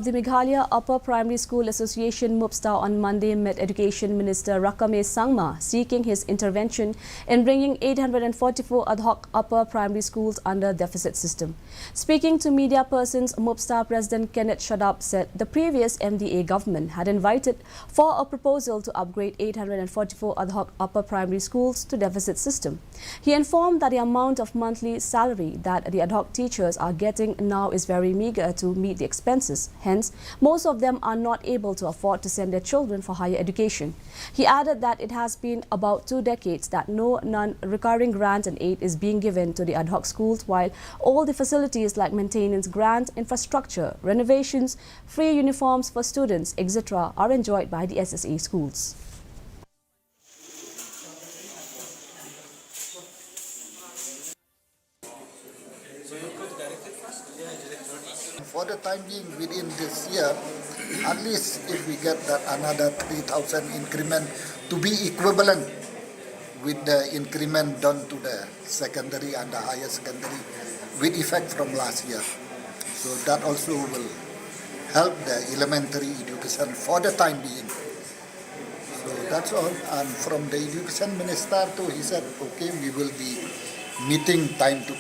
The Meghalaya Upper Primary School Association MUPSTA on Monday met Education Minister Rakame Sangma seeking his intervention in bringing 844 ad hoc upper primary schools under deficit system. Speaking to media persons, MUPSTA President Kenneth Shadab said the previous MDA government had invited for a proposal to upgrade 844 ad hoc upper primary schools to deficit system. He informed that the amount of monthly salary that the ad hoc teachers are getting now is very meager to meet the expenses. Hence, most of them are not able to afford to send their children for higher education. He added that it has been about 2 decades that no non-recurring grant and aid is being given to the ad hoc schools, while all the facilities like maintenance grant, infrastructure, renovations, free uniforms for students, etc. are enjoyed by the SSA schools. For the time being, within this year, at least if we get that another 3,000 increment to be equivalent with the increment done to the secondary and the higher secondary with effect from last year. So that also will help the elementary education for the time being. So that's all. And from the education minister too, he said, okay, we will be meeting time to